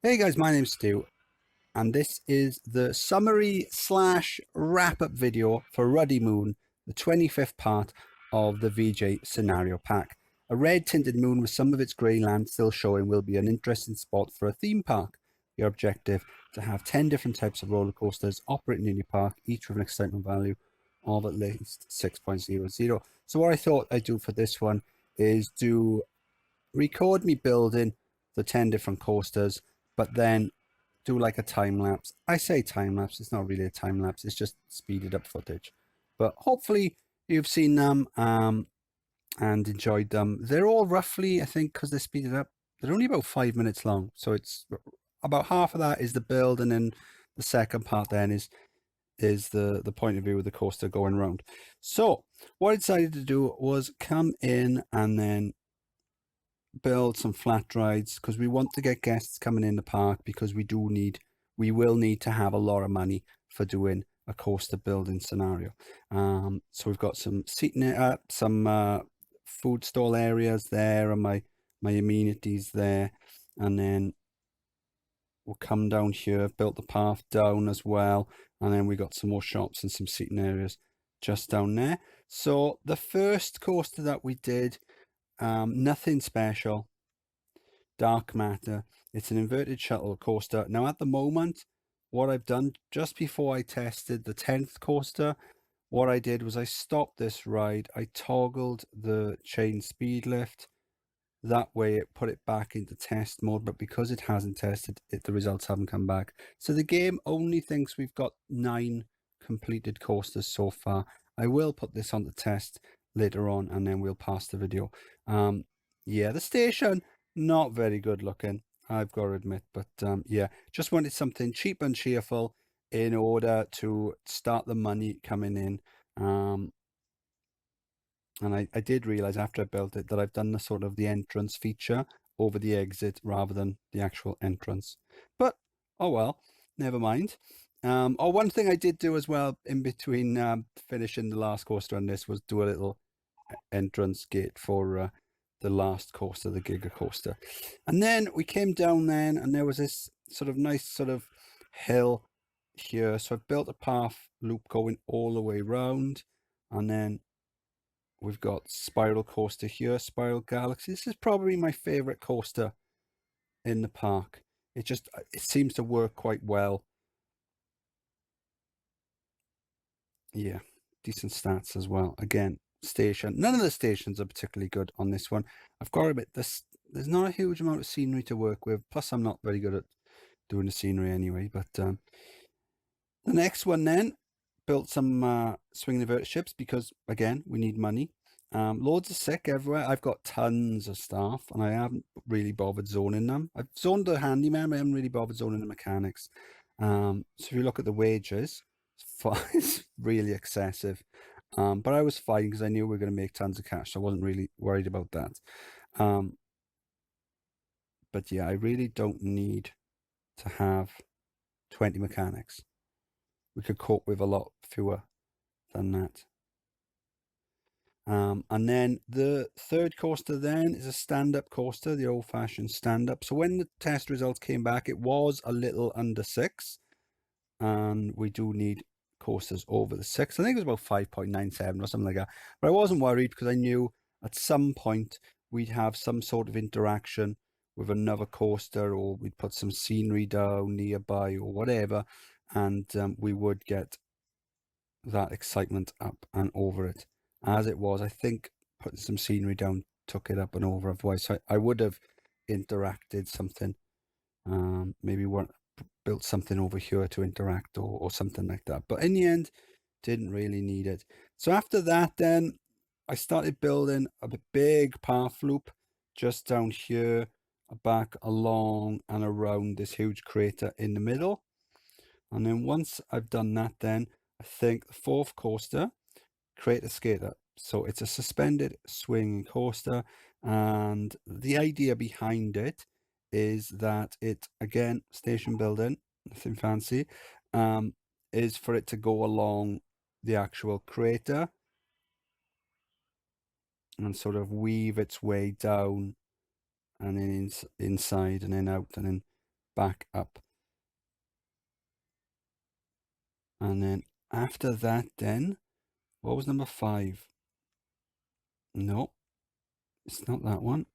Hey guys, my name's Stu, and this is the summary slash wrap-up video for Ruddy Moon, the 25th part of the VJ scenario pack. A red tinted moon with some of its grey land still showing will be an interesting spot for a theme park. Your objective, to have 10 different types of roller coasters operating in your park, each with an excitement value of at least 6.00. So what I thought I'd do for this one is record me building the 10 different coasters, but then do like a time lapse. I say time lapse, it's not really a time lapse, it's just speeded up footage. But hopefully you've seen them and enjoyed them. They're all roughly, I think, because they're speeded up, they're only about 5 minutes long. So it's about half of that is the build, and then the second part then is the point of view of the coaster going around. So what I decided to do was come in and then build some flat rides, because we want to get guests coming in the park, because we will need to have a lot of money for doing a coaster building scenario. So we've got some seating, some food stall areas there, and my amenities there, and then we'll come down here, built the path down as well, and then we got some more shops and some seating areas just down there. So the first coaster that we did, nothing special, dark matter. It's an inverted shuttle coaster. Now at the moment, what I've done, just before I tested the 10th coaster, what I did was I stopped this ride. I toggled the chain speed lift. That way it put it back into test mode, but because it hasn't tested it, the results haven't come back. So the game only thinks we've got 9 completed coasters so far. I will put this on the test later on, and then we'll pass the video. Yeah, the station, not very good looking, I've got to admit, but yeah, just wanted something cheap and cheerful in order to start the money coming in. And I did realize after I built it that I've done the sort of the entrance feature over the exit rather than the actual entrance. But, oh well, never mind. Oh, one thing I did do as well in between finishing the last coaster on this was do a little entrance gate for the last coaster, the Giga coaster. And then we came down then, and there was this sort of nice sort of hill here. So I've built a path loop going all the way round, and then we've got Spiral Coaster here, Spiral Galaxy. This is probably my favorite coaster in the park. It seems to work quite well. Yeah, decent stats as well. Again, station. None of the stations are particularly good on this one. I've got to admit, there's not a huge amount of scenery to work with. Plus, I'm not very good at doing the scenery anyway. But the next one then, built some swing inverted ships because, again, we need money. Loads of sick everywhere. I've got tons of staff, and I haven't really bothered zoning them. I've zoned the handyman, but I haven't really bothered zoning the mechanics. So if you look at the wages, it's really excessive. But I was fine because I knew we were going to make tons of cash, so I wasn't really worried about that. But yeah, I really don't need to have 20 mechanics. We could cope with a lot fewer than that. And then the third coaster then is a stand-up coaster, the old-fashioned stand-up. So when the test results came back, it was a little under 6, and we do need coasters over the 6. I think it was about 5.97 or something like that. But I wasn't worried because I knew at some point we'd have some sort of interaction with another coaster, or we'd put some scenery down nearby or whatever, and we would get that excitement up and over it. As it was, I think putting some scenery down took it up and over. Otherwise, I would have interacted something. Maybe built something over here to interact, or something like that. But in the end, didn't really need it. So after that, then I started building a big path loop just down here, back along and around this huge crater in the middle. And then once I've done that, then I think the fourth coaster, Crater Skater. So it's a suspended swing coaster, and the idea behind it is that it, again, station building, nothing fancy, is for it to go along the actual crater and sort of weave its way down and then inside and then out and then back up. And then after that, then, what was number 5? No, it's not that one.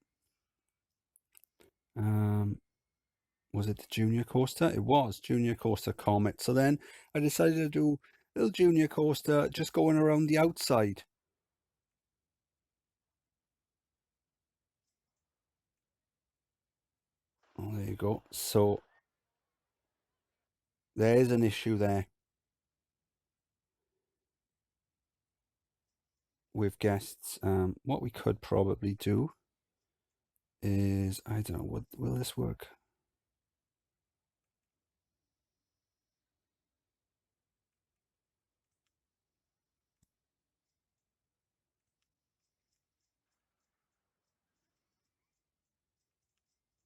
Was it the Junior Coaster? It was Junior Coaster Comet. So then I decided to do a little Junior Coaster just going around the outside. Oh, there you go. So there's an issue there with guests. What we could probably do is, I don't know, will this work?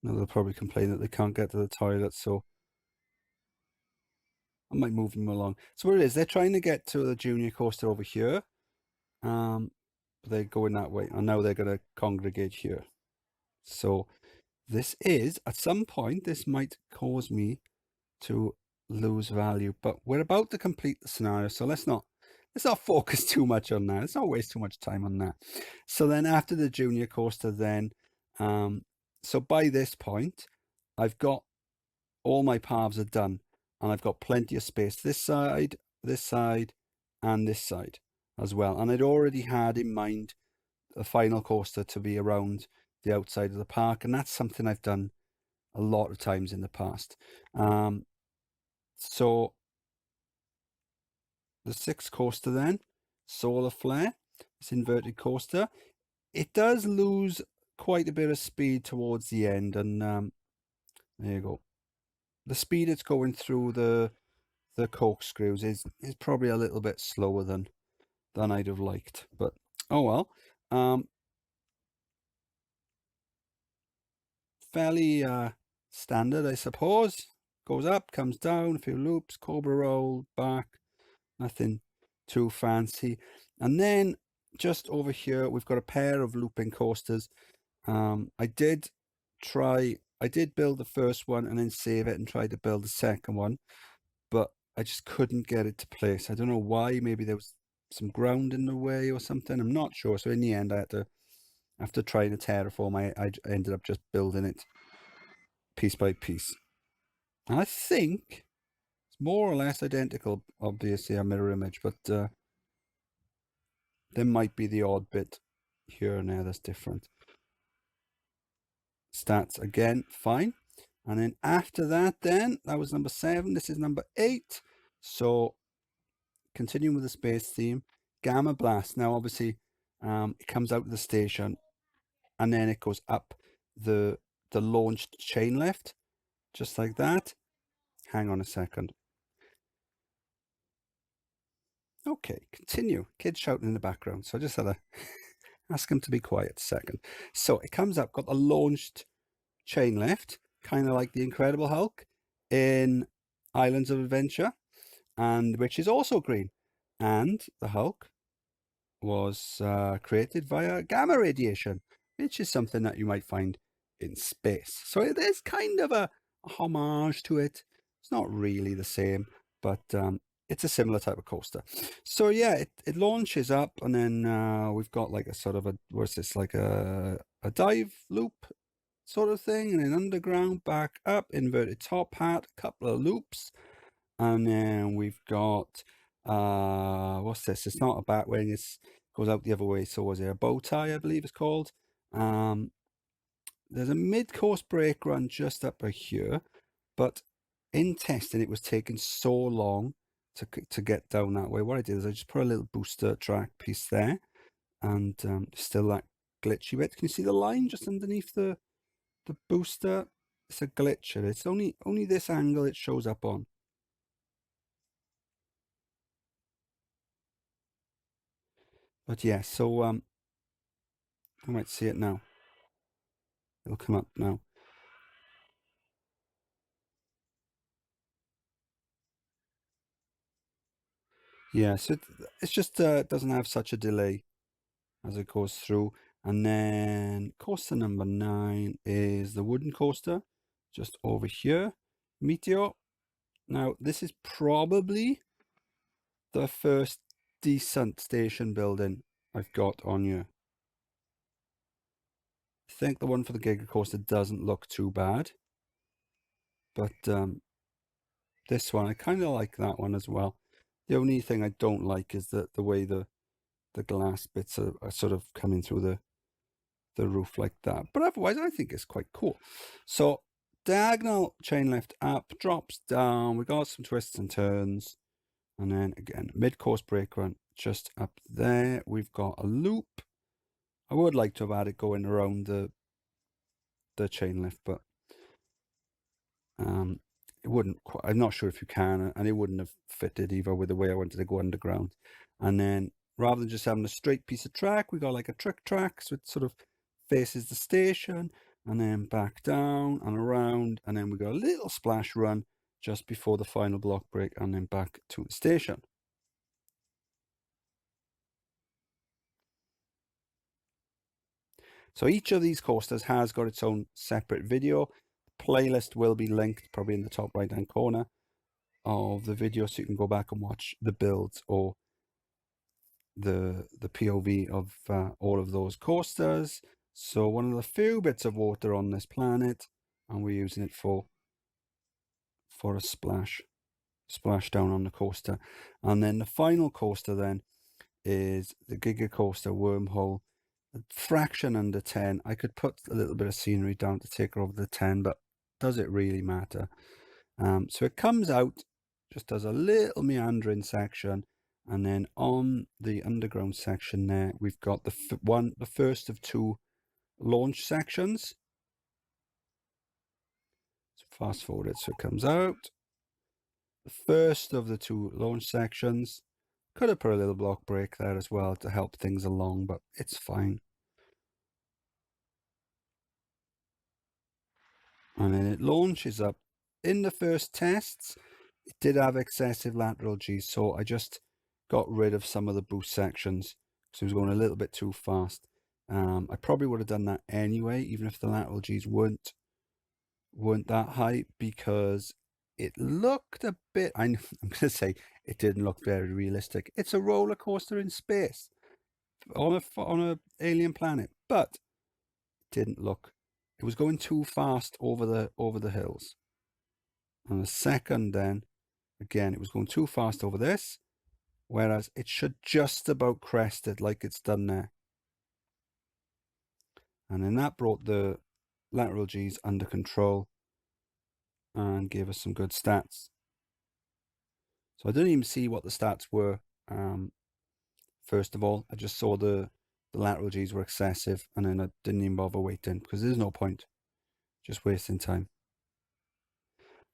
No, they'll probably complain that they can't get to the toilet, so I might move them along. So what it is, they're trying to get to the Junior Coaster over here. But they're going that way, and now they're going to congregate here. So this is, at some point, this might cause me to lose value, but we're about to complete the scenario, so let's not focus too much on that. Let's not waste too much time on that. So then after the Junior Coaster, then so by this point I've got all my paths are done, and I've got plenty of space this side, and this side as well. And I'd already had in mind the final coaster to be around the outside of the park, and that's something I've done a lot of times in the past. So the 6th coaster then, Solar Flare, this inverted coaster, it does lose quite a bit of speed towards the end, and there you go. The speed it's going through the corkscrews is probably a little bit slower than I'd have liked, but oh well. Fairly standard, I suppose. Goes up, comes down, a few loops, cobra roll, back, nothing too fancy. And then just over here, we've got a pair of looping coasters. I did build the first one and then save it and try to build the second one, but I just couldn't get it to place. I don't know why. Maybe there was some ground in the way or something. I'm not sure. So in the end, I had to, after trying to terraform, I ended up just building it piece by piece. And I think it's more or less identical, obviously a mirror image, but there might be the odd bit here and there that's different. Stats again, fine. And then after that, then that was number 7. This is number 8. So continuing with the space theme, Gamma Blast. Now obviously it comes out of the station and then it goes up the launched chain lift, just like that. Hang on a second. Okay, continue. Kids shouting in the background. So I just had to ask them to be quiet a second. So it comes up, got the launched chain lift, kind of like the Incredible Hulk in Islands of Adventure, and which is also green. And the Hulk was created via gamma radiation, which is something that you might find in space. So there's kind of a homage to it. It's not really the same, but it's a similar type of coaster. So yeah, it launches up, and then we've got like a sort of what's this, like a dive loop sort of thing, and then underground, back up, inverted top hat, a couple of loops, and then we've got what's this? It's not a bat wing, it goes out the other way. So was it a bow tie, I believe it's called. There's a mid-course brake run just up here, but in testing it was taking so long to get down that way. What I did is I just put a little booster track piece there, and still that glitchy bit. Can you see the line just underneath the booster? It's a glitch, and it's only this angle it shows up on. But yeah, so I might see it now. It'll come up now. Yeah, so it's just doesn't have such a delay as it goes through. And then coaster number 9 is the wooden coaster, just over here. Meteor. Now, this is probably the first decent station building I've got on here. I think the one for the Giga Coaster doesn't look too bad. But this one, I kind of like that one as well. The only thing I don't like is the way the glass bits are sort of coming through the roof like that. But otherwise, I think it's quite cool. So diagonal chain lift up, drops down. We got some twists and turns. And then again, mid-course brake run just up there. We've got a loop. I would like to have had it going around the chain lift, but it wouldn't quite, I'm not sure if you can, and it wouldn't have fitted either with the way I wanted to go underground. And then rather than just having a straight piece of track, we got like a trick track, so it sort of faces the station, and then back down and around, and then we got a little splash run just before the final block break, and then back to the station. So each of these coasters has got its own separate video. Playlist will be linked probably in the top right hand corner of the video, so you can go back and watch the builds or the POV of all of those coasters. So one of the few bits of water on this planet, and we're using it for a splash down on the coaster. And then the final coaster then is the Giga Coaster Wormhole, a fraction under 10. I could put a little bit of scenery down to take over the 10, but does it really matter? So it comes out, just does a little meandering section, and then on the underground section there, we've got the first of two launch sections. So fast forward it so it comes out. The first of the two launch sections. Could have put a little block break there as well to help things along, but it's fine. And then it launches up. In the first tests, it did have excessive lateral G, so I just got rid of some of the boost sections because it was going a little bit too fast. I probably would have done that anyway, even if the lateral Gs weren't that high, because it looked a bit, I'm going to say it didn't look very realistic. It's a roller coaster in space on a alien planet, but it didn't look, it was going too fast over the hills. And the second then, again, it was going too fast over this, whereas it should just about crest it like it's done there. And then that brought the lateral Gs under control and gave us some good stats. So I didn't even see what the stats were. First of all, I just saw the lateral Gs were excessive, and then I didn't even bother waiting because there's no point, just wasting time.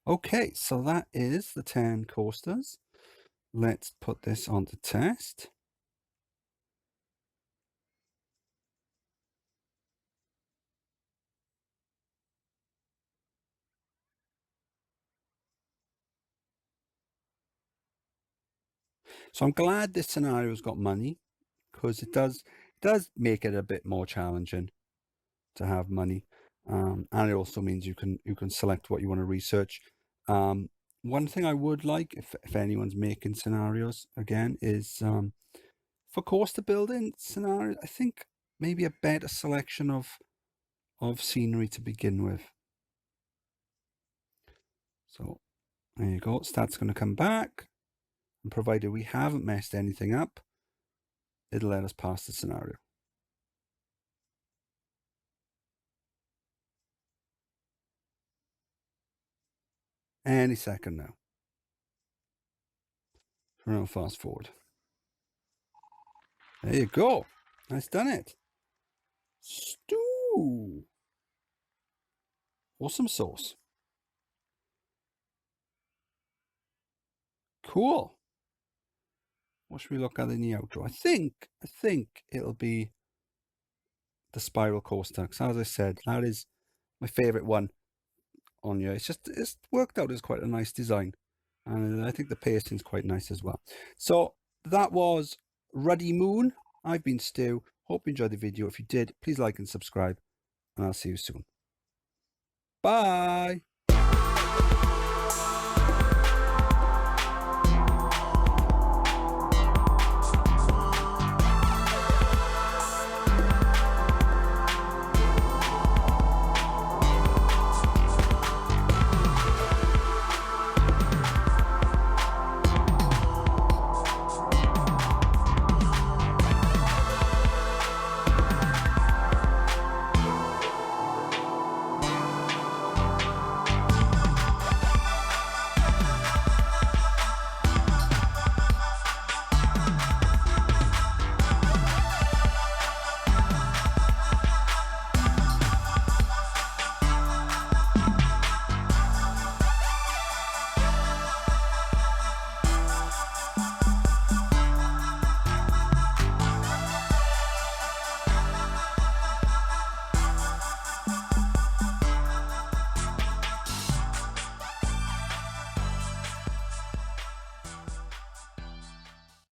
Okay, so that is the 10 coasters. Let's put this on to test. So I'm glad this scenario's got money, because it does make it a bit more challenging to have money, and it also means you can select what you want to research. One thing I would like, if anyone's making scenarios again, is for coaster building scenarios, I think maybe a better selection of scenery to begin with. So there you go. Stats going to come back, and provided we haven't messed anything up, it'll let us pass the scenario. Any second now. I'll fast forward. There you go. That's done it. Stew. Awesome sauce. Cool. What should we look at in the outro? I think it'll be the spiral coaster, because as I said, that is my favorite one on here. It's worked out as quite a nice design, and I think the pacing's quite nice as well. So that was Ruddy Moon. I've been Stu. Hope you enjoyed the video. If you did, please like and subscribe, and I'll see you soon. Bye.